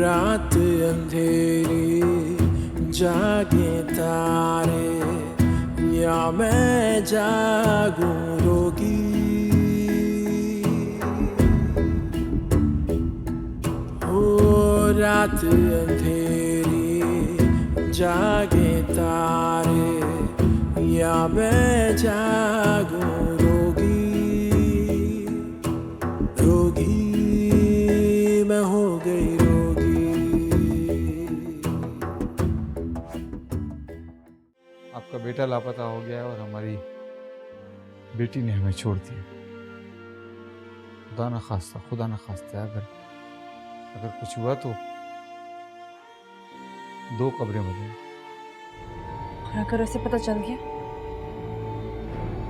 रात अंधेरी जागे तारे या मैं जागूं रोगी। हो रात अंधेरी जागे तारे या मैं जागूं रोगी। रोगी मैं हो गई रोगी। आपका बेटा लापता हो गया है और हमारी बेटी ने हमें छोड़ दिया। खुदा न खास्ता अगर कुछ हुआ तो 2 कब्रें बने। और अगर उसे पता चल गया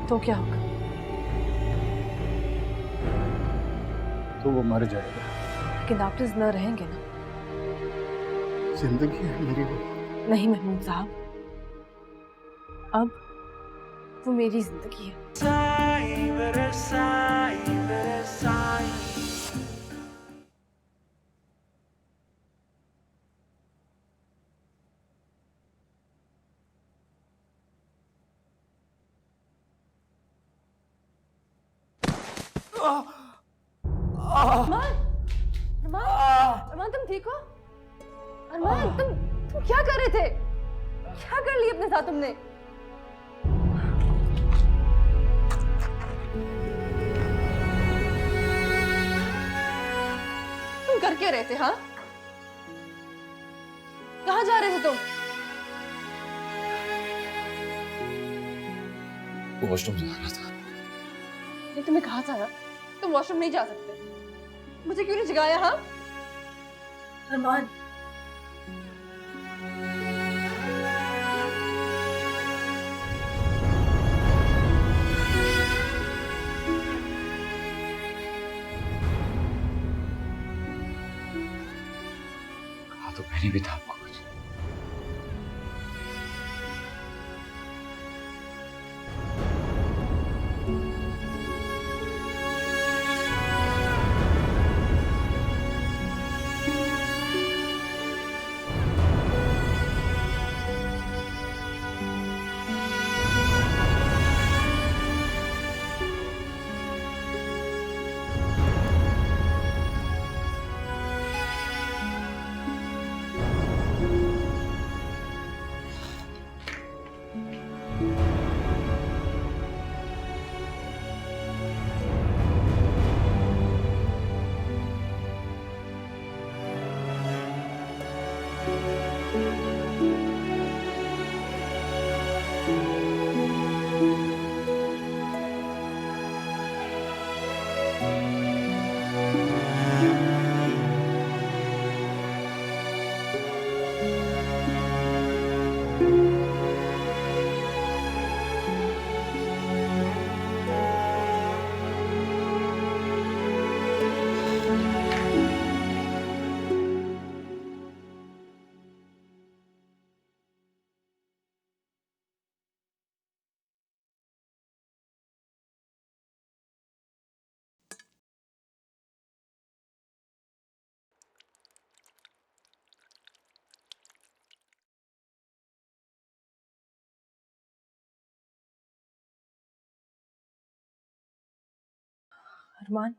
तो क्या होगा? तो वो मर जाएगा। लेकिन आप तो जिंदा रहेंगे ना? जिंदगी है मेरी वो। नहीं महमूद साहब, अब वो मेरी जिंदगी है। साई मेरे साई मेरे साई। अरमान, अरमान तुम ठीक हो? अरमान तुम क्या कर रहे थे? क्या कर लिया अपने साथ तुमने? तुम कर क्या रहे थे? हाँ, कहाँ जा रहे थे तुम? वॉशरूम जा रहा था। नहीं, तुम्हें कहा था ना तुम वॉशरूम नहीं जा सकते। मुझे क्यों नहीं जगाया? हाँ अरमान, हाँ तो मैंने भी था आपको कुछ। अरमान,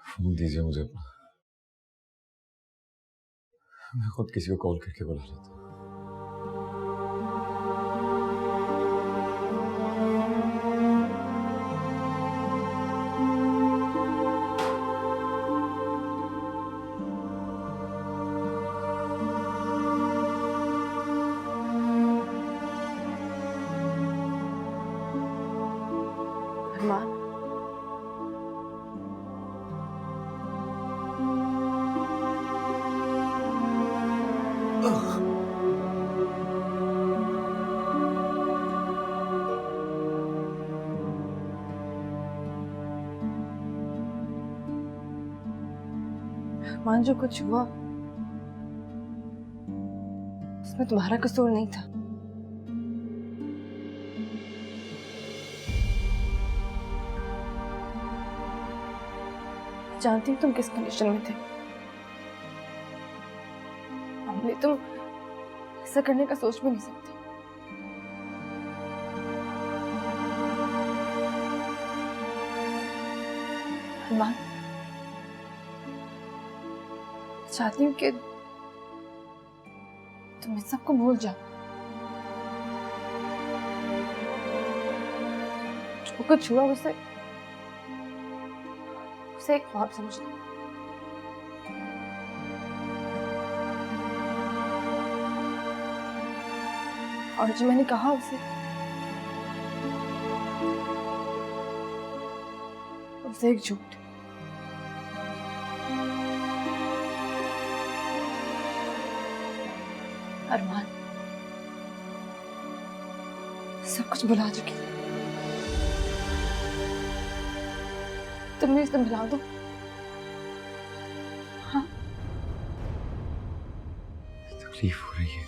फोन दीजिए मुझे अपना। मैं खुद किसी को कॉल करके बुला लेता हूँ। अरमान, अरमान जो कुछ हुआ उसमें तुम्हारा कसूर नहीं था। जानती हूँ तुम किस कंडीशन में थे। हमने तुम ऐसा करने का सोच भी नहीं सकते। अरमान, चाहती हूँ कि तुम इस सबको भूल जाओ। जो कुछ हुआ उसे एक ख्वाब समझ लो। और जो मैंने कहा उसे एक झूठ। अरमान, सब कुछ भुला चुकी हूँ। तुम मुझे इसे भुला दो। हाँ, तकलीफ हो रही है।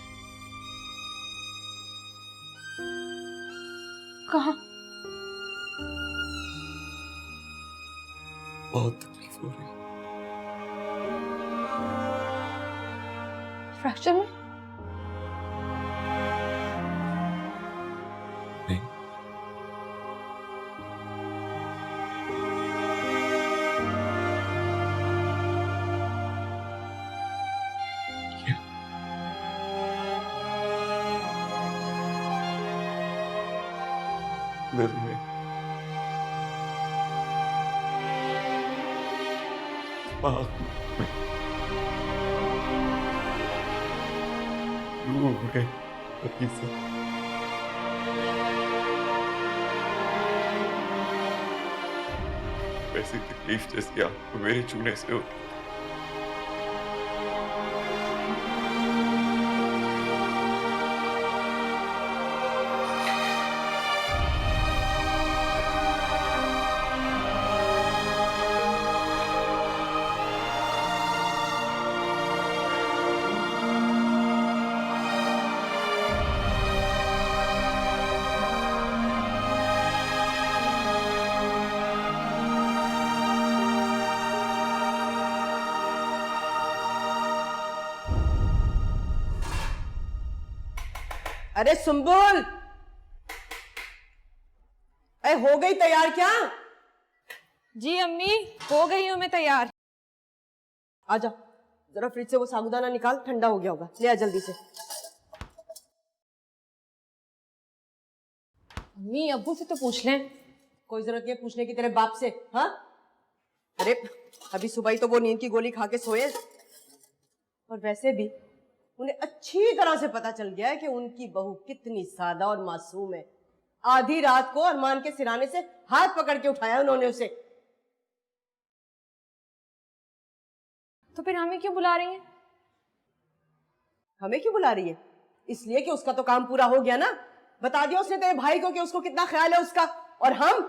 कहाँ? बहुत तकलीफ हो रही है। फ्रैक्चर में? नहीं, दिल में दिमाग में रूह में कहीं से वैसी तकलीफ जैसी आपको मेरे छूने से होती। अरे सुंबुल, अरे हो गई तैयार क्या? जी अम्मी, हो गई हूँ मैं तैयार। आजा, जरा फ्रिज से वो साबूदाना निकाल, ठंडा हो गया होगा। ले आ जल्दी से। अम्मी अब्बू से तो पूछ लें। कोई जरूरत नहीं है पूछने की तेरे बाप से। हाँ, अरे अभी सुबह ही तो वो नींद की गोली खा के सोए। और वैसे भी उन्हें अच्छी तरह से पता चल गया है कि उनकी बहू कितनी सादा और मासूम है। आधी रात को अरमान के सिराने से हाथ पकड़ के उठाया उन्होंने उसे। तो फिर हमें क्यों बुला रही हैं? हमें क्यों बुला रही है? इसलिए कि उसका तो काम पूरा हो गया ना। बता दिया उसने तेरे भाई को कि उसको कितना ख्याल है उसका। और हम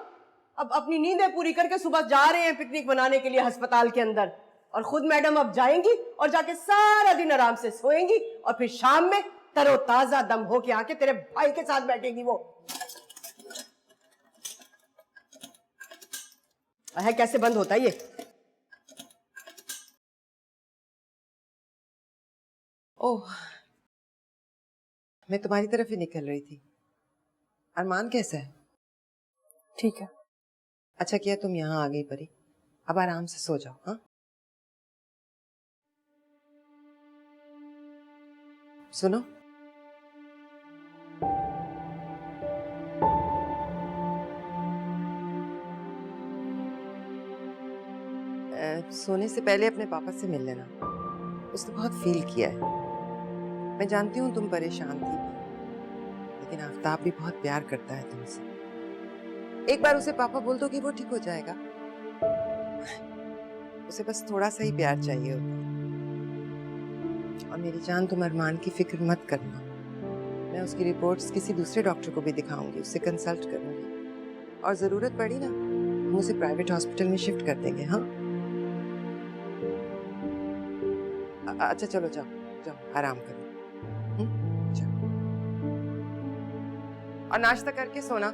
अब अपनी नींदें पूरी करके सुबह जा रहे हैं पिकनिक मनाने के लिए अस्पताल के अंदर। और खुद मैडम अब जाएंगी और जाके सारा दिन आराम से सोएंगी और फिर शाम में तरोताजा दम होके आके तेरे भाई के साथ बैठेगी वो। है कैसे बंद होता है ये? ओह, मैं तुम्हारी तरफ ही निकल रही थी। अरमान कैसा है? ठीक है। अच्छा किया तुम यहाँ आ गई परी। अब आराम से सो जाओ। हाँ, सुनो, सोने से पहले अपने पापा से मिल लेना। उसने बहुत फील किया है। मैं जानती हूँ तुम परेशान थी, लेकिन आफ्ताब भी बहुत प्यार करता है तुमसे। एक बार उसे पापा बोल दो कि वो ठीक हो जाएगा। उसे बस थोड़ा सा ही प्यार चाहिए होता है। और मेरी जान, तुम अरमान की फिक्र मत करना। मैं उसकी रिपोर्ट्स किसी दूसरे डॉक्टर को भी दिखाऊंगी, उससे कंसल्ट करूंगी। और जरूरत पड़ी ना, हम उसे प्राइवेट हॉस्पिटल में शिफ्ट कर देंगे। हाँ, अच्छा चलो, जाओ जाओ आराम करो। जाओ और नाश्ता करके सोना।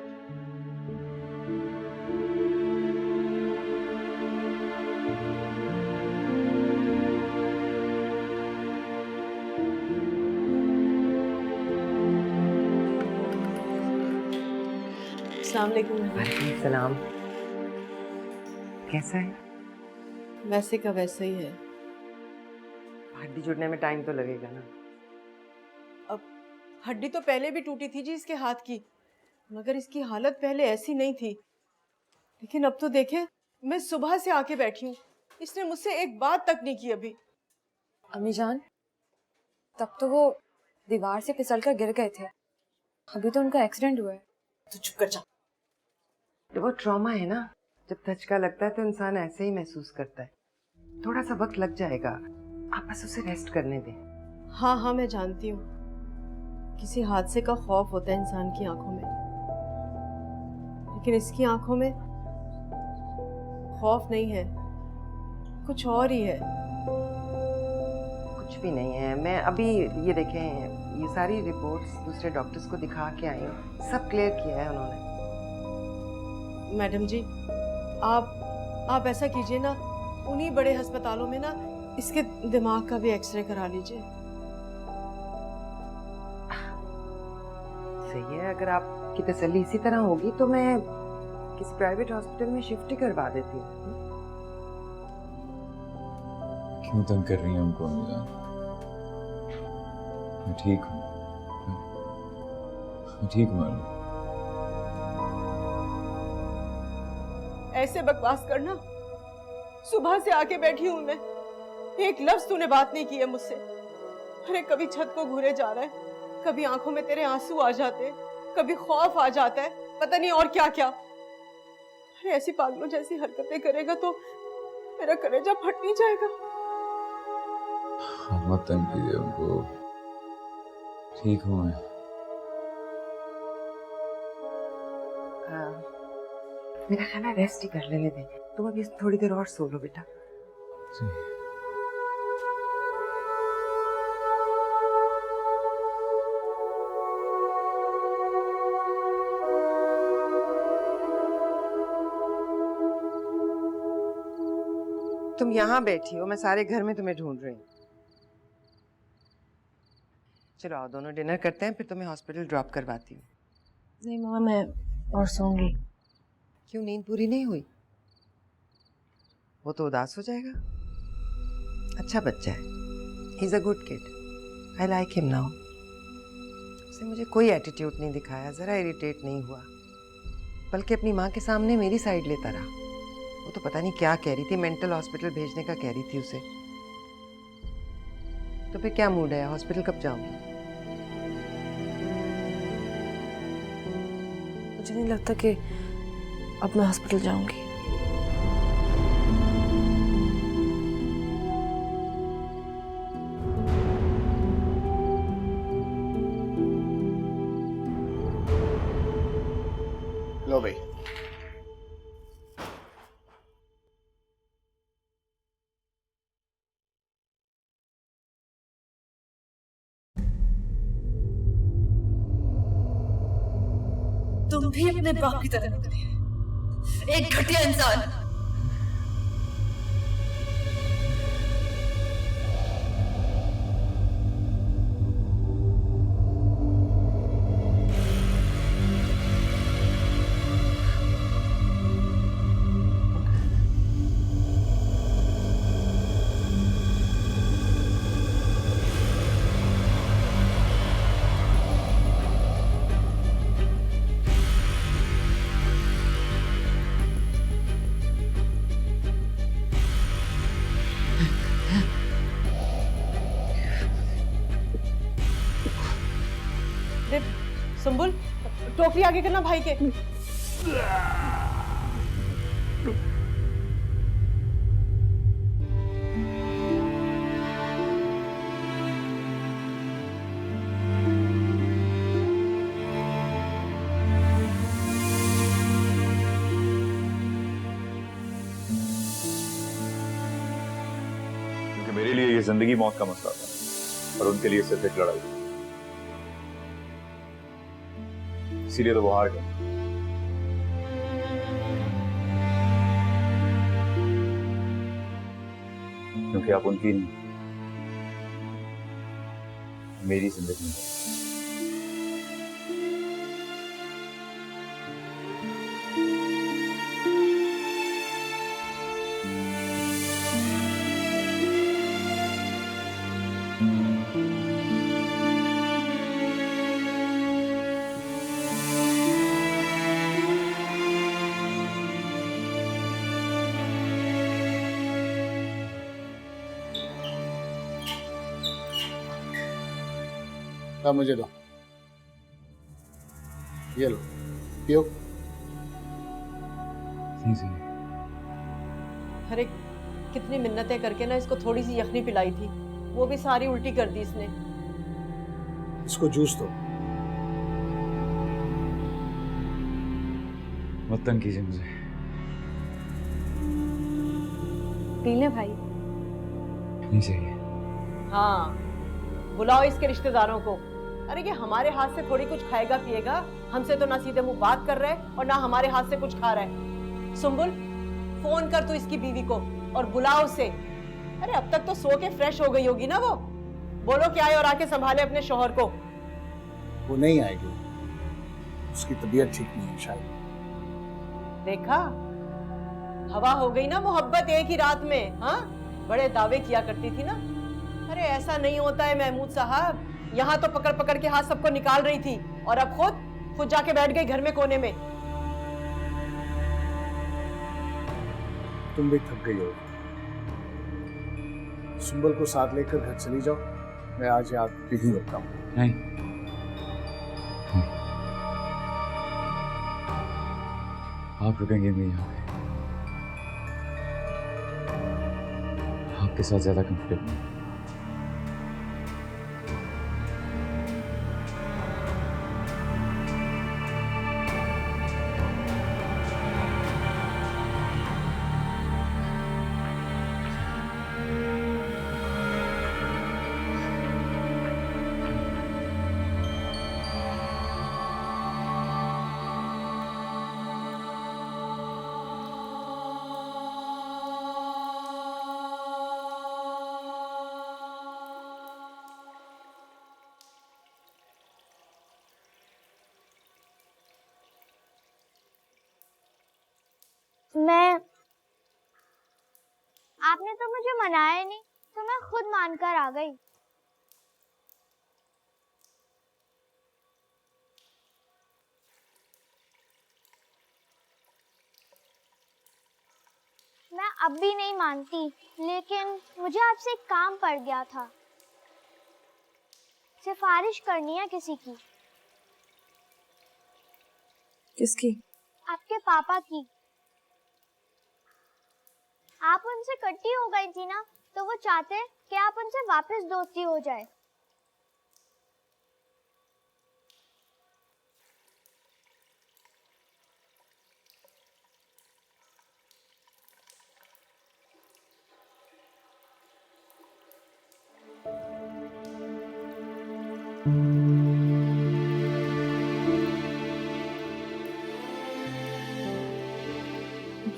अस्सलाम वालेकुम। वालेकुम सलाम। कैसा है? वैसे का वैसा ही है। हड्डी जुड़ने में टाइम तो लगेगा ना। अब हड्डी तो पहले भी टूटी थी जी इसके हाथ की, मगर इसकी हालत पहले ऐसी नहीं थी। लेकिन अब तो देखे, मैं सुबह से आके बैठी हूँ, इसने मुझसे एक बात तक नहीं की अभी। अम्मी जान, तब तो वो दीवार से फिसलकर गिर गए थे, अभी तो उनका एक्सीडेंट हुआ है। तू चुप कर जा। तो वो ट्रॉमा है ना, जब धचका लगता है तो इंसान ऐसे ही महसूस करता है। थोड़ा सा वक्त लग जाएगा, आप बस उसे रेस्ट करने दें। हाँ हाँ मैं जानती हूँ, किसी हादसे का खौफ होता है इंसान की आंखों में, लेकिन इसकी आंखों में खौफ नहीं है, कुछ और ही है। कुछ भी नहीं है। मैं अभी ये देखें, ये सारी रिपोर्ट्स दूसरे डॉक्टर्स को दिखा के आई हूँ, सब क्लियर किया है उन्होंने। मैडम जी, आप ऐसा कीजिए ना, उन्हीं बड़े अस्पतालों में ना इसके दिमाग का भी एक्सरे करा लीजिए। सही है, अगर आपकी तसल्ली इसी तरह होगी तो मैं किसी प्राइवेट हॉस्पिटल में शिफ्ट ही करवा देती हूँ। क्यों तंग कर रही हैं हमको अम्मी जान? मैं ठीक हूँ, मैं ठीक हूँ। ऐसे बकवास करना, सुबह से आके बैठी हूँ मैं, एक लफ्ज तूने बात नहीं की है मुझसे। अरे कभी छत को घूरे जा रहा है, कभी आंखों में तेरे आंसू आ जाते, कभी खौफ आ जाता है, पता नहीं और क्या क्या। अरे ऐसी पागलों जैसी हरकतें करेगा तो मेरा कलेजा फट नहीं जाएगा। मत तंग कीजिए हमको, ठीक हूँ मैं। मेरा ख्याल है रेस्ट ही कर लेने दें। तुम अभी थोड़ी देर और सो लो बेटा। जी। तुम यहाँ बैठी हो, मैं सारे घर में तुम्हें ढूंढ रही हूँ। चलो आओ दोनों डिनर करते हैं, फिर तुम्हें हॉस्पिटल ड्रॉप करवाती हूँ। नहीं मामा, मैं और सोऊंगी। क्यों, नींद पूरी नहीं हुई? वो तो उदास हो जाएगा। अच्छा बच्चा है, he is a good kid, I like him now. उसने मुझे कोई एटीट्यूड नहीं दिखाया, जरा इरिटेट नहीं हुआ, बल्कि अपनी माँ के सामने मेरी साइड लेता रहा। वो तो पता नहीं क्या कह रही थी, मेंटल हॉस्पिटल भेजने का कह रही थी उसे। तो फिर क्या मूड है, हॉस्पिटल कब जाओगी? मुझे नहीं लगता कि अब मैं हॉस्पिटल जाऊंगी। लो भाई। तुम भी अपने बाप की तरह निकले, एक घटिया इंसान। सुंबुल, टोकरी आगे करना भाई के। क्योंकि मेरे लिए ये जिंदगी मौत का मसला था और उनके लिए सिर्फ एक लड़ाई, इसीलिए तो वो हार गए। क्योंकि आप उनकी नहीं, मेरी जिंदगी में। मुझे दो, ये लो पियो। अरे कितनी मिन्नतें करके ना इसको थोड़ी सी यखनी पिलाई थी, वो भी सारी उल्टी कर दी इसने। इसको जूस दो। मत तंग कीजिए मुझे। पी ले भाई। नहीं चाहिए। हाँ, बुलाओ इसके रिश्तेदारों को। अरे ये हमारे हाथ से थोड़ी कुछ खाएगा पिएगा, हमसे तो ना सीधे मुंह बात कर रहा है और ना हमारे हाथ से कुछ खा रहा है। सुम्बुल, फोन कर तू इसकी बीवी को और बुलाओ उसे। अरे अब तक तो सो के फ्रेश हो गई होगी ना वो। बोलो क्या है और आके संभाले अपने शौहर को। वो नहीं आएगी, उसकी तबीयत ठीक नहीं है शायद। देखा, हवा हो गई ना मोहब्बत एक ही रात में। हाँ, बड़े दावे किया करती थी ना। अरे ऐसा नहीं होता है महमूद साहब, यहाँ तो पकड़ पकड़ के हाथ सबको निकाल रही थी और अब खुद जाके बैठ गई घर में कोने में। तुम भी थक गई हो, सुंबल को साथ लेकर घर चली जाओ, मैं आज यहाँ यहीं रुकता हूँ। नहीं, आप रुकेंगे नहीं यहाँ पे। आपके साथ ज्यादा कंफर्टेबल। आपने तो मुझे मनाया नहीं, तो मैं खुद मानकर आ गई। मैं अब भी नहीं मानती, लेकिन मुझे आपसे एक काम पड़ गया था। सिफारिश करनी है किसी की। किसकी? आपके पापा की। आप उनसे कट्टी हो गई थी ना, तो वो चाहते कि आप उनसे वापस दोस्ती हो जाए।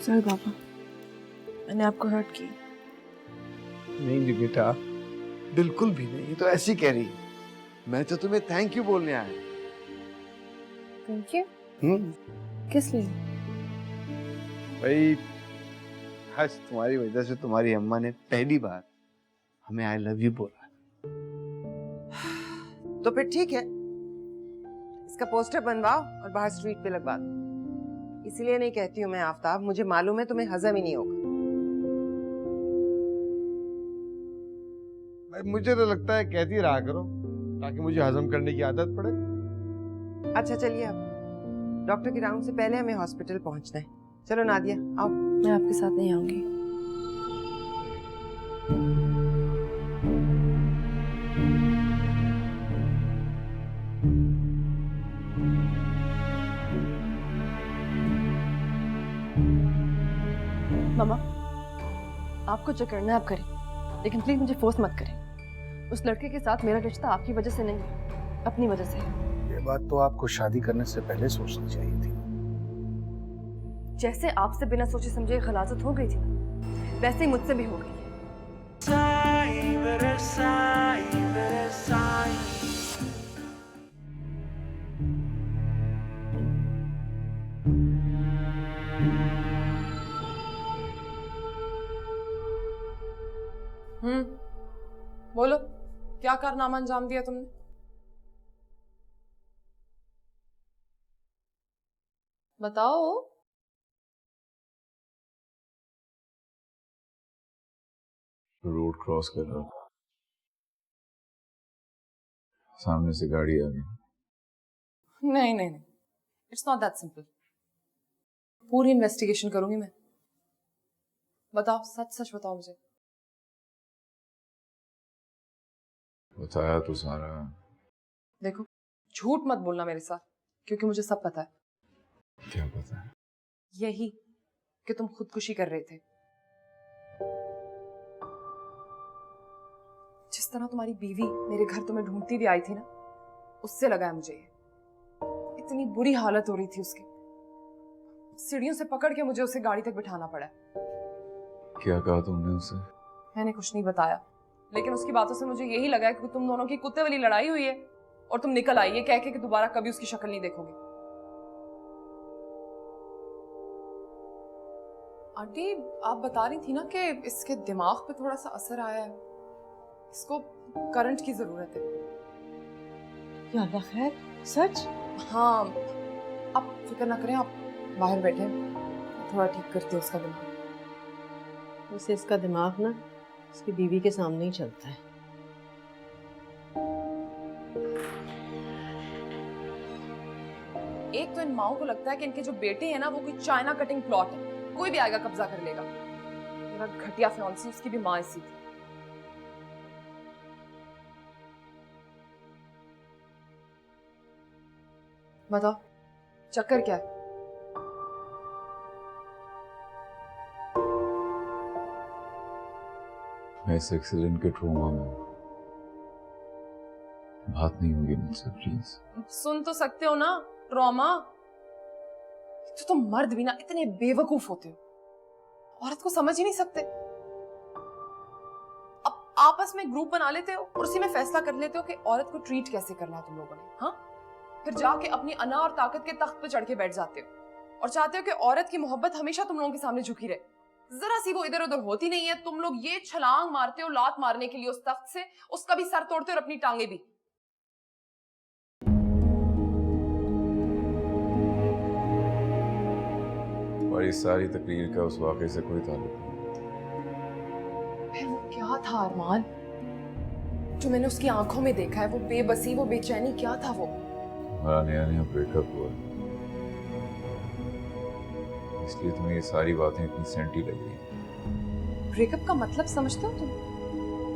सॉरी पापा, मैंने आपको हर्ट किया। नहीं जी बेटा, बिल्कुल भी नहीं। ये तो ऐसी कह रही है। मैं तो तुम्हें थैंक यू बोलने आया। Thank you? किस लिए? भाई आज तुम्हारी वजह से तुम्हारी अम्मा ने पहली बार हमें आई लव यू बोला। तो फिर ठीक है, इसका पोस्टर बनवाओ और बाहर स्ट्रीट पे लगवा दो। इसलिए नहीं कहती हूँ मैं आफ्ताब, मुझे मालूम है तुम्हें हजम ही नहीं होगा। भाई मुझे तो लगता है कहती रहा करो ताकि मुझे हजम करने की आदत पड़े। अच्छा चलिए, अब डॉक्टर के राउंड से पहले हमें हॉस्पिटल पहुंचना है। चलो नादिया आओ। मैं आपके साथ नहीं आऊंगी। मामा, आपको जो करना है आप करें, लेकिन प्लीज मुझे फोर्स मत करें। उस लड़के के साथ मेरा रिश्ता आपकी वजह से नहीं, अपनी वजह से है। ये बात तो आपको शादी करने से पहले सोचनी चाहिए थी। जैसे आपसे बिना सोचे समझे खलासत हो गई थी, वैसे ही मुझसे भी हो गई है। बोलो, क्या कारनामा अंजाम दिया तुमने? बताओ। रोड क्रॉस कर रहा था, सामने से गाड़ी आ गई। नहीं नहीं नहीं, इट्स नॉट दैट सिंपल। पूरी इन्वेस्टिगेशन करूंगी मैं। बताओ, सच सच बताओ मुझे। बताया तो सारा। देखो, झूठ मत बोलना मेरे साथ, क्योंकि मुझे सब पता है। क्या पता है? यही कि तुम खुदकुशी कर रहे थे। जिस तरह तुम्हारी बीवी मेरे घर तुम्हें ढूंढती भी आई थी ना, उससे लगा है मुझे ये। इतनी बुरी हालत हो रही थी उसकी, सीढ़ियों से पकड़ के मुझे उसे गाड़ी तक बिठाना पड़ा। क्या कहा तुमने उसे? मैंने कुछ नहीं बताया, लेकिन उसकी बातों से मुझे यही लगा कि तुम दोनों की कुत्ते वाली लड़ाई हुई है और तुम निकल आई है कह के कि दोबारा कभी उसकी शक्ल नहीं देखोगे। आंटी, आप बता रही थी ना कि इसके दिमाग पे थोड़ा सा असर आया है, इसको करंट की जरूरत है। या अल्लाह खैर, सच? हाँ, आप फिक्र ना करें, आप बाहर बैठे, थोड़ा ठीक करते हैं उसका दिमाग। वैसे इसका दिमाग ना इसकी बीवी के सामने ही चलता है। एक तो इन माओ को लगता है कि इनके जो बेटे हैं ना वो कोई चाइना कटिंग प्लॉट है, कोई भी आएगा कब्जा कर लेगा। मेरा घटिया फियांसी, उसकी भी माँ ऐसी थी। बताओ, चक्कर क्या है? मैं इस एक्सीडेंट के ट्रॉमा में, बात नहीं होगी मुझसे प्लीज। सुन तो सकते हो ना, ट्रॉमा। तो तुम मर्द भी ना इतने बेवकूफ होते हो, औरत को समझ ही नहीं सकते। अब आपस में ग्रुप बना लेते हो और उसी में फैसला कर लेते हो कि औरत को ट्रीट कैसे करना है तुम लोगों ने। हाँ, फिर जाके अपनी अना और ताकत के तख्त पे चढ़ के बैठ जाते हो और चाहते हो कि औरत की मोहब्बत हमेशा तुम लोगों के सामने झुकी रहे। जरा सी वो इधर उधर होती नहीं है, तुम लोग ये छलांग मारते हो लात मारने के लिए उस तख्त से, उसका भी सर तोड़ते हो और अपनी टांगे भी। और इस सारी तकरीर का उस वाक़े से कोई ताल्लुक नहीं। फिर वो क्या था अरमान जो मैंने उसकी आंखों में देखा है? वो बेबसी, वो बेचैनी, क्या था वो? हमारा नया नया ब्रेकअप हुआ, इसलिए तुम्हें ये सारी बातें इतनी सेंटी लगी। ब्रेकअप का मतलब समझते हो तुम?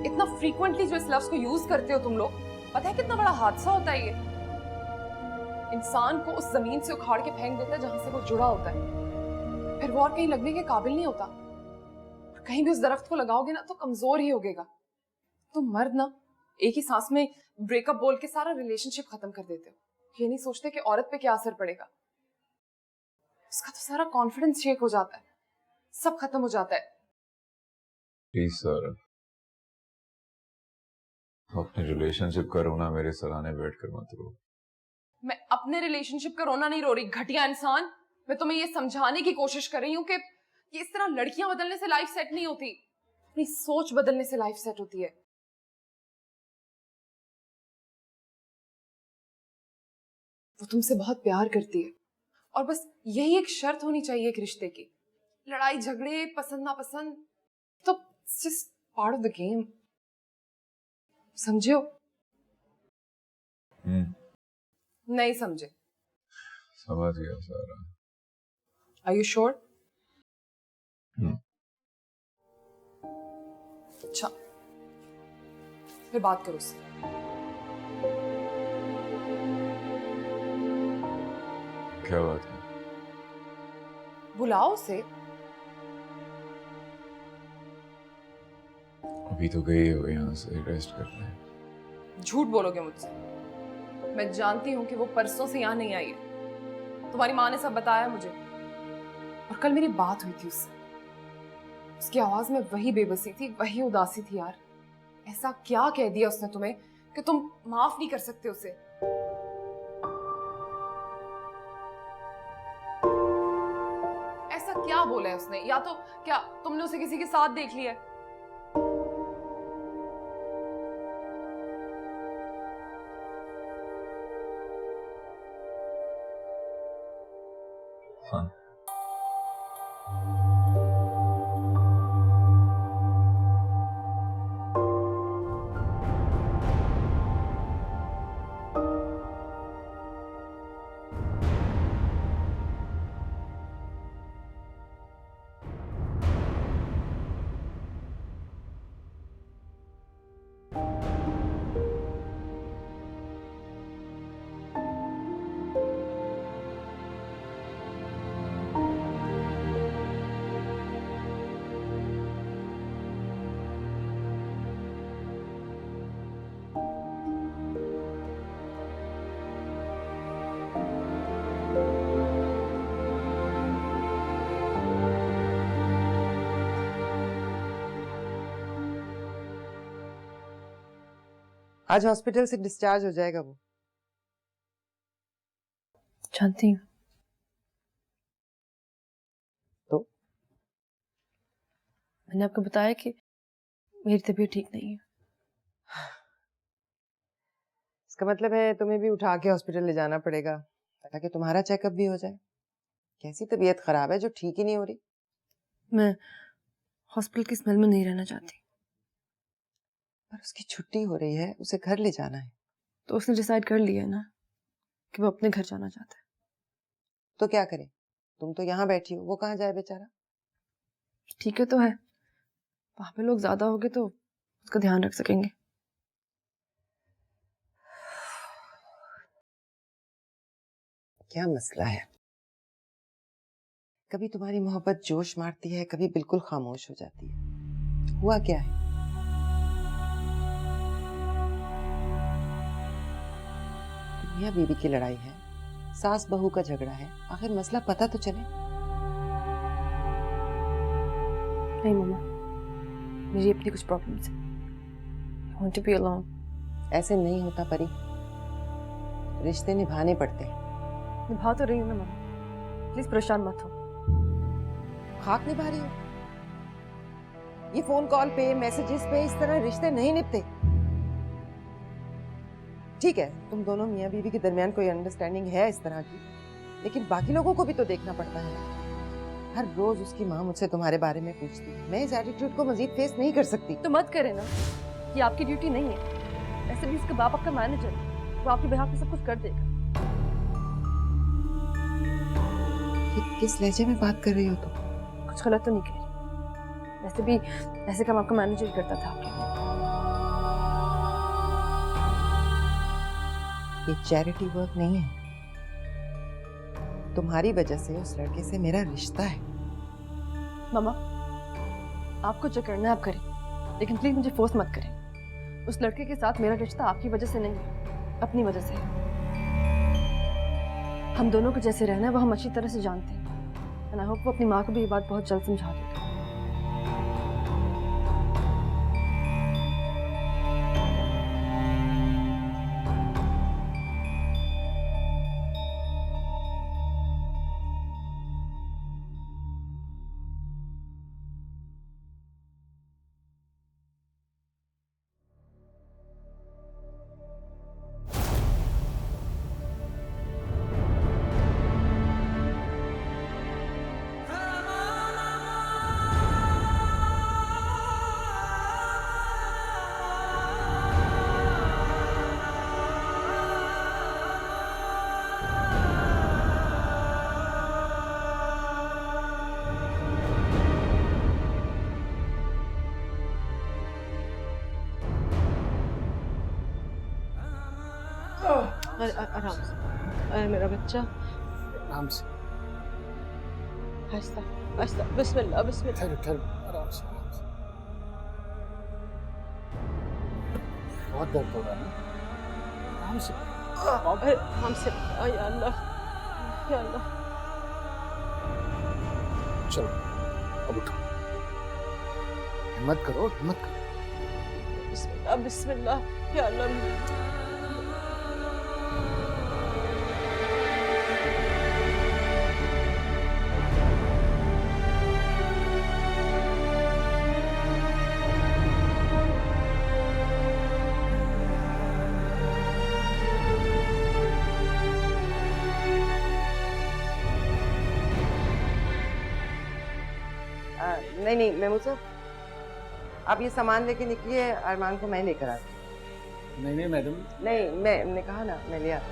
इतना फ्रीक्वेंटली जो इस लफ्ज को यूज करते हो तुम लोग, पता है कितना बड़ा हादसा होता है ये? इंसान को उस जमीन से उखाड़ के फेंक देता है जहां से वो जुड़ा होता है, फिर वो और कहीं लगने के काबिल नहीं होता। और कहीं भी उस दरख्त को लगाओगे ना तो कमजोर ही होगेगा। तुम मर्द ना एक ही सांस में ब्रेकअप बोल के सारा रिलेशनशिप खत्म कर देते हो, ये नहीं सोचते कि औरत पे क्या असर पड़ेगा। उसका तो सारा कॉन्फिडेंस शेक हो जाता है, सब खत्म हो जाता है। प्लीज सर, अपने रिलेशनशिप का रोना मेरे सराहने बैठकर मत रो। मैं अपने रिलेशनशिप का रोना नहीं रो रही, घटिया इंसान। मैं तुम्हें ये समझाने की कोशिश कर रही हूँ कि इस तरह लड़कियां बदलने से लाइफ सेट नहीं होती, अपनी सोच बदलने से लाइफ सेट होती है। वो तुमसे बहुत प्यार करती है और बस यही एक शर्त होनी चाहिए एक रिश्ते की। लड़ाई झगड़े, पसंद ना पसंद, तो just part of the game, समझे हो? नहीं समझे? समझ गया सारा। Are you sure? अच्छा, फिर बात करो उससे। क्या बात है? बुलाओ उसे। अभी तो गई हो यहाँ से रेस्ट करने। झूठ बोलोगे मुझसे? मैं जानती हूँ कि वो परसों से यहाँ नहीं आई है। तुम्हारी माँ ने सब बताया मुझे, और कल मेरी बात हुई थी उससे। उसकी आवाज में वही बेबसी थी, वही उदासी थी। यार, ऐसा क्या कह दिया उसने तुम्हें कि तुम माफ नहीं कर सकते उसे? ऐसा क्या बोला है उसने? या तो क्या तुमने उसे किसी के साथ देख लिया है? हाँ। आज हॉस्पिटल से डिस्चार्ज हो जाएगा वो। जानती हूँ। तो मैंने आपको बताया कि मेरी तबीयत ठीक नहीं है। इसका मतलब है तुम्हें भी उठा के हॉस्पिटल ले जाना पड़ेगा ताकि तुम्हारा चेकअप भी हो जाए। कैसी तबीयत खराब है जो ठीक ही नहीं हो रही? मैं हॉस्पिटल की स्मेल में नहीं रहना चाहती। पर उसकी छुट्टी हो रही है, उसे घर ले जाना है। तो उसने डिसाइड कर लिया है ना कि वो अपने घर जाना चाहता है। तो क्या करे? तुम तो यहाँ बैठी हो, वो कहाँ जाए बेचारा? ठीक है तो है, वहां पे लोग ज्यादा हो गए तो उसका ध्यान रख सकेंगे। क्या मसला है? कभी तुम्हारी मोहब्बत जोश मारती है, कभी बिल्कुल खामोश हो जाती है। हुआ क्या है? मियां बीवी की लड़ाई है, सास बहू का झगड़ा है, आखिर मसला पता तो चले। नहीं मम्मा, मेरी अपनी कुछ प्रॉब्लम्स हैं। I want to be alone. ऐसे नहीं होता परी, रिश्ते निभाने पड़ते हैं। निभा तो रही हूँ ना मम्मा, प्लीज परेशान मत हो। खाक निभा रही हो? ये फोन कॉल पे, मैसेजेस पे इस तरह रिश्ते नहीं निभते। ठीक है, तुम दोनों मियाँ बीवी के दरमियान कोई अंडरस्टैंडिंग है इस तरह की, लेकिन बाकी लोगों को भी तो देखना पड़ता है। हर रोज उसकी माँ मुझसे तुम्हारे बारे में पूछती है। मैं इस एटीट्यूड को मजीद फेस नहीं कर सकती। तो मत करे ना, ये आपकी ड्यूटी नहीं है। ऐसे भी उसका बाप आपका मैनेजर है, वो आपके बिहाफ में सब कुछ कर देगा। ये किस लहजे में बात कर रही हो तुम? कुछ गलत तो नहीं कह रही। वैसे भी ऐसे काम आपका मैनेजर ही करता था आपके लिए। ये चैरिटी वर्क नहीं है। तुम्हारी वजह से उस लड़के से मेरा रिश्ता है। मामा, आपको जो करना है आप करें, लेकिन प्लीज मुझे फोर्स मत करें। उस लड़के के साथ मेरा रिश्ता आपकी वजह से नहीं है, अपनी वजह से है। हम दोनों को जैसे रहना है वो हम अच्छी तरह से जानते हैं। एंड आई होप वो अपनी माँ को भी ये बात बहुत जल्द समझा देगा। आराम से, अरे मेरा बच्चा, आराम से। आहिस्ता आहिस्ता, बिस्मिल्लाह बिस्मिल्लाह। ठहरो ठहरो, आराम से आराम से। बहुत दर्द हो रहा है ना? आराम से। अरे आराम से, या अल्लाह या अल्लाह। चलो अब उठो, हिम्मत करो हिम्मत करो। बिस्मिल्लाह बिस्मिल्लाह, या अल्लाह। नहीं नहीं महमूद साहब, आप ये सामान लेके निकलिए, अरमान को मैं लेकर आती। नहीं नहीं मैडम। नहीं, मैंने कहा ना मैं ले आती।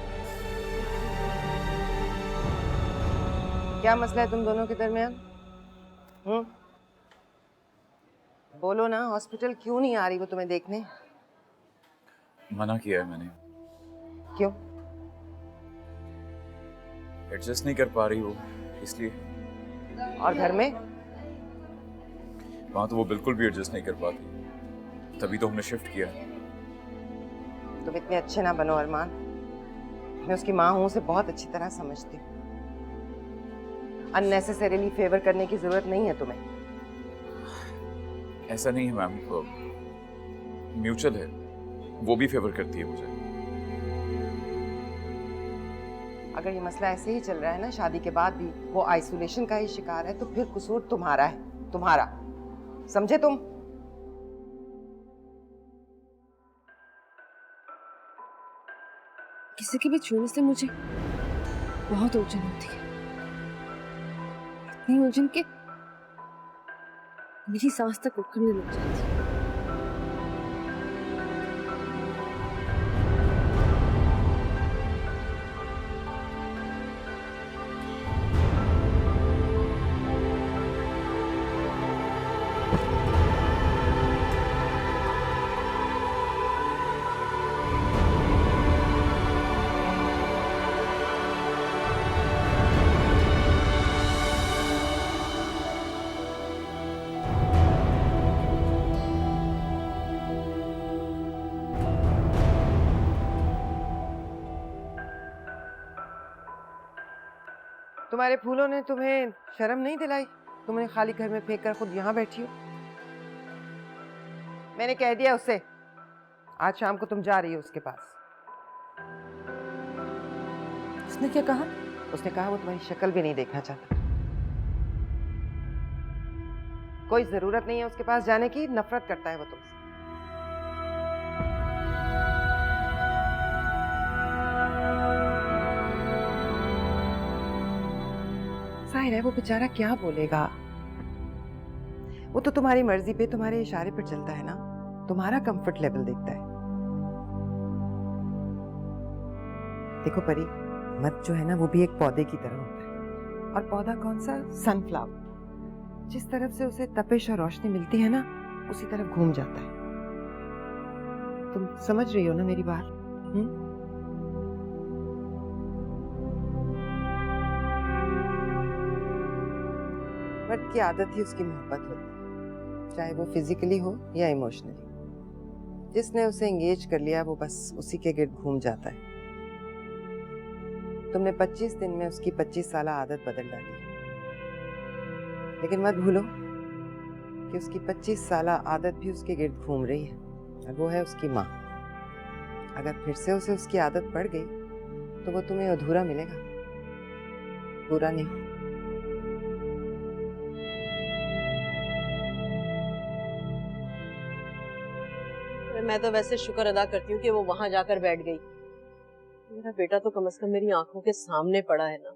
क्या मसला है तुम दोनों के दरमियान? बोलो ना, हॉस्पिटल क्यों नहीं आ रही वो तुम्हें देखने? मना किया है मैंने। क्यों? एडजस्ट नहीं कर पा रही वो, इसलिए। और घर में? वहाँ तो वो बिल्कुल भी एडजस्ट नहीं कर पाती, तभी तो हमने शिफ्ट किया। तुम इतने अच्छे ना बनो अरमान, मैं उसकी माँ हूँ, उसे बहुत अच्छी तरह समझती हूँ। अननेसेसरीली फेवर करने की जरूरत नहीं है तुम्हें। ऐसा नहीं है मैम, म्यूचुअल है। वो भी फेवर करती है मुझे। अगर ये मसला ऐसे ही चल रहा है ना, शादी के बाद भी वो आइसोलेशन का ही शिकार है, तो फिर कसूर तुम्हारा है, तुम्हारा। समझे तुम? किसी के भी छूने से मुझे बहुत उलझन होती है, इतनी उलझन कि मेरी सांस तक उखड़ने लग जाती है। तुम्हारे फूलों ने तुम्हें शर्म नहीं दिलाई? तुमने खाली घर में फेंक कर खुद यहाँ बैठी हो। मैंने कह दिया उससे, आज शाम को तुम जा रही हो उसके पास। उसने क्या कहा? उसने कहा वो तुम्हारी शक्ल भी नहीं देखना चाहता। कोई जरूरत नहीं है उसके पास जाने की, नफरत करता है वो तुमसे। जाहिर है वो बेचारा क्या बोलेगा। वो तो तुम्हारी मर्जी पे, तुम्हारे इशारे पर चलता है ना, तुम्हारा कंफर्ट लेवल देखता है। देखो परी, मर्द जो है ना वो भी एक पौधे की तरह होता है। और पौधा कौन सा? सनफ्लावर। जिस तरफ से उसे तपिश और रोशनी मिलती है ना, उसी तरफ घूम जाता है। तुम समझ रही हो ना मेरी बात? मर्द की आदत ही उसकी मोहब्बत होती है, चाहे वो फिजिकली हो या इमोशनली। जिसने उसे एंगेज कर लिया वो बस उसी के गिर्द घूम जाता है। तुमने 25 दिन में उसकी 25 साल आदत बदल डाली, लेकिन मत भूलो कि उसकी 25 साल आदत भी उसके गिर्द घूम रही है, और वो है उसकी माँ। अगर फिर से उसे उसकी आदत पड़ गई तो वो तुम्हें अधूरा मिलेगा, पूरा नहीं। मैं तो वैसे शुक्र अदा करती हूँ कि वो वहां जाकर बैठ गई। मेरा बेटा तो कम से कम मेरी आंखों के सामने पड़ा है ना।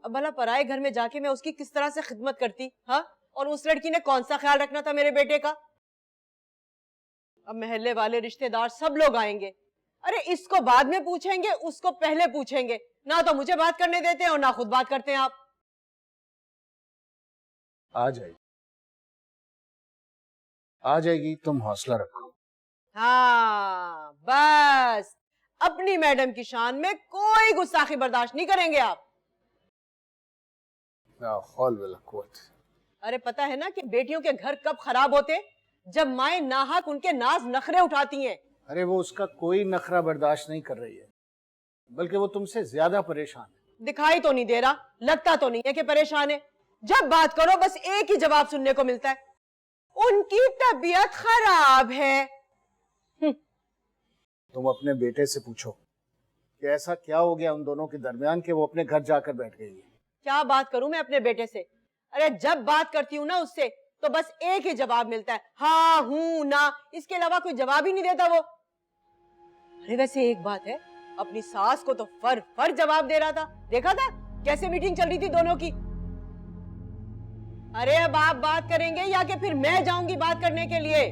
अब भला पराए घर में जाके मैं उसकी किस तरह से खिदमत करती? हाँ, और उस लड़की ने कौन सा ख्याल रखना था मेरे बेटे का? अब महल्ले वाले, रिश्तेदार, सब लोग आएंगे। अरे इसको बाद में पूछेंगे, उसको पहले पूछेंगे। ना तो मुझे बात करने देते हैं और ना खुद बात करते हैं आप। आ जाएगी, आ जाएगी, तुम हौसला रखो। हाँ बस, अपनी मैडम की शान में कोई गुस्ताखी बर्दाश्त नहीं करेंगे आप। अरे पता है ना कि बेटियों के घर कब खराब होते? जब माएं नाहक उनके नाज नखरे उठाती हैं। अरे वो उसका कोई नखरा बर्दाश्त नहीं कर रही है, बल्कि वो तुमसे ज्यादा परेशान है। दिखाई तो नहीं दे रहा, लगता तो नहीं है कि परेशान है। जब बात करो बस एक ही जवाब सुनने को मिलता है, उनकी तबीयत खराब है। तुम अपने बेटे से पूछो कि ऐसा क्या हो गया उन दोनों के दरमियान कि वो अपने घर जाकर बैठ गई है। क्या बात करूं मैं अपने बेटे से? अरे जब बात करती हूँ ना उससे तो बस एक ही जवाब मिलता है, हाँ हूं ना, इसके अलावा कोई जवाब ही नहीं देता वो। अरे वैसे एक बात है, अपनी सास को तो फर जवाब दे रहा था। देखा था कैसे मीटिंग चल रही थी दोनों की? अरे अब आप बात करेंगे या कि फिर मैं जाऊंगी बात करने के लिए?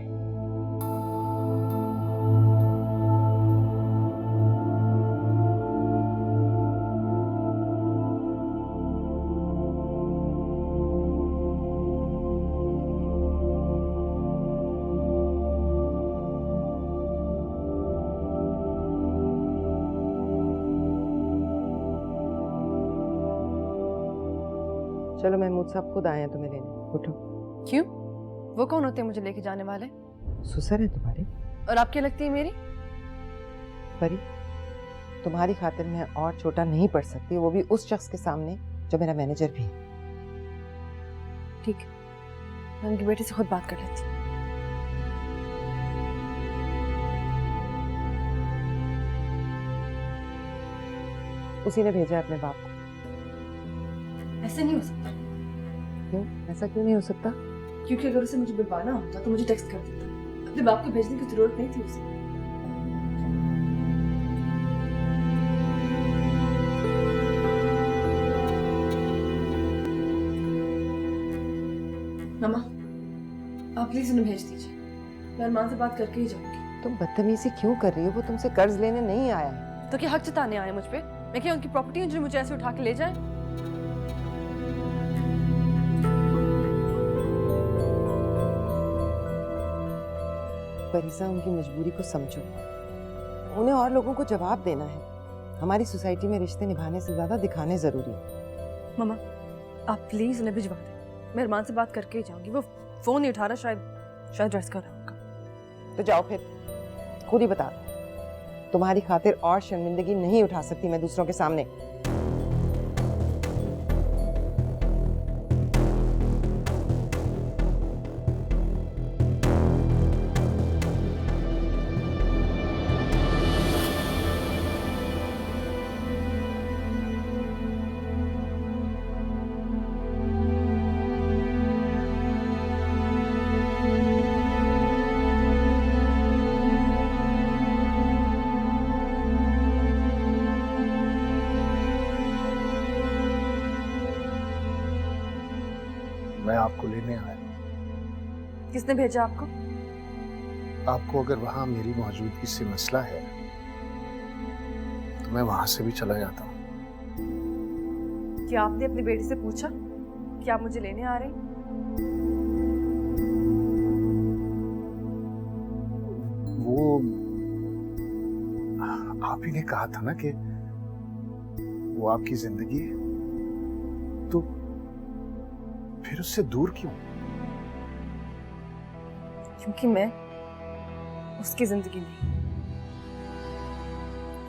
चलो महमूद साहब खुद आए हैं तुम्हें लेने, उठो। क्यों? वो कौन होते हैं मुझे लेके जाने वाले? सुसर है तुम्हारे। और आप क्या लगती है मेरी? परी, तुम्हारी खातिर मैं और छोटा नहीं पड़ सकती, वो भी उस शख्स के सामने जो मेरा मैनेजर भी है। ठीक है, मैं उनके बेटे से खुद बात कर लेती हूँ। उसी ने भेजा है अपने बाप को। ऐसे नहीं हो सकता। क्यों? ऐसा क्यों नहीं हो सकता? क्योंकि अगर उसे मुझे बुलवाना होता तो मुझे टेक्स्ट कर देता। अपने बाप को भेजने की जरूरत नहीं थी उसे। मामा, आप प्लीज उन्हें भेज दीजिए। मैं अरमान से बात करके ही जाऊंगी। तुम बदतमीजी क्यों कर रही हो? वो तुमसे कर्ज लेने नहीं आया है। तो क्या हक जताने आए मुझ पे? मैं क्या उनकी प्रॉपर्टी है जो मुझे ऐसे उठा के ले जाए? परिसा, उनकी मजबूरी को समझो। उन्हें और लोगों को जवाब देना है। हमारी सोसाइटी में रिश्ते निभाने से ज्यादा दिखाने जरूरी है। मामा, आप प्लीज उन्हें भिजवा दें। मैं अरमान से बात करके ही जाऊंगी। वो फोन नहीं उठा रहा, शायद रेस्ट कर रहा होगा। तो जाओ फिर, खुद ही बता दो। तुम्हारी खातिर और शर्मिंदगी नहीं उठा सकती मैं दूसरों के सामने। मैं आपको लेने आया। किसने भेजा आपको? आपको अगर वहां मेरी मौजूदगी से मसला है तो मैं वहां से भी चला जाता हूँ। क्या आपने अपनी बेटी से पूछा कि आप मुझे लेने आ रहे हैं? वो आप ही ने कहा था ना कि वो आपकी जिंदगी है, तो फिर उससे दूर क्यों? क्योंकि मैं उसकी जिंदगी नहीं,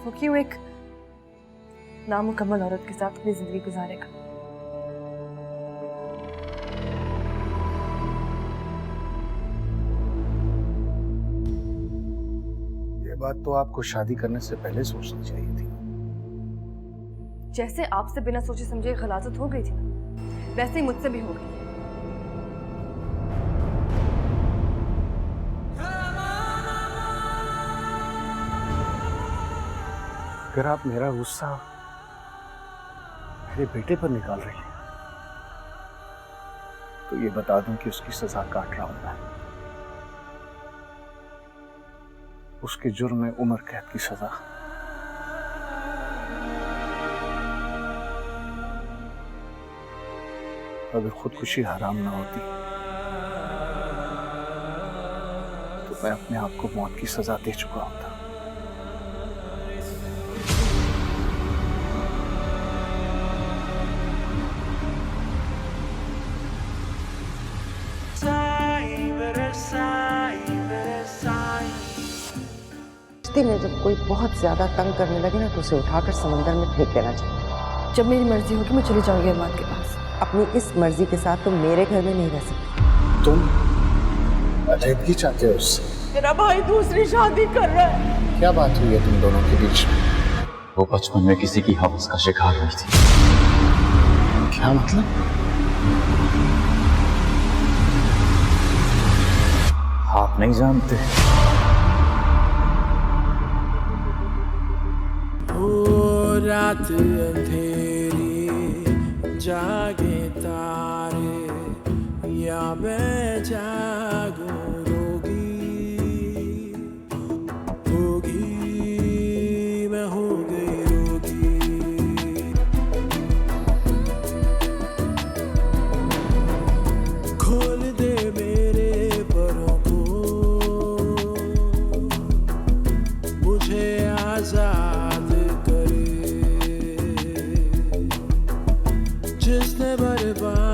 वो क्यों एक नामुकम्मल औरत के साथ अपनी जिंदगी गुजारेगा? ये बात तो आपको शादी करने से पहले सोचनी चाहिए थी। जैसे आपसे बिना सोचे समझे गलाजत हो गई थी ना, वैसे ही मुझसे भी हो गई। अगर आप मेरा गुस्सा मेरे बेटे पर निकाल रहे हैं तो ये बता दूं कि उसकी सजा काट रहा हूं मैं। उसके जुर्म में उम्र कैद की सजा। अगर खुदकुशी हराम ना होती तो मैं अपने आप को मौत की सजा दे चुका होता। में जब कोई बहुत ज्यादा तंग करने लगे ना तो उसे उठाकर समंदर में फेंक देना चाहिए। जब मेरी मर्जी होगी मैं चली जाऊंगी अरमान के पास। अपनी इस मर्जी के साथ तुम मेरे घर में नहीं रह सकती। तुम अलहदगी चाहते हो उससे? मेरा भाई दूसरी शादी कर रहा है। क्या बात हुई है तुम दोनों के बीच में? वो बचपन में किसी की हवस का शिकार हुई थी। क्या मतलब? आप नहीं जानते? रात अंधेरी जागे तारे या मैं जागूं रोगी मैं हो गई रोगी। खोल दे मेरे परों को, मुझे आजाद जिसने बर्बाद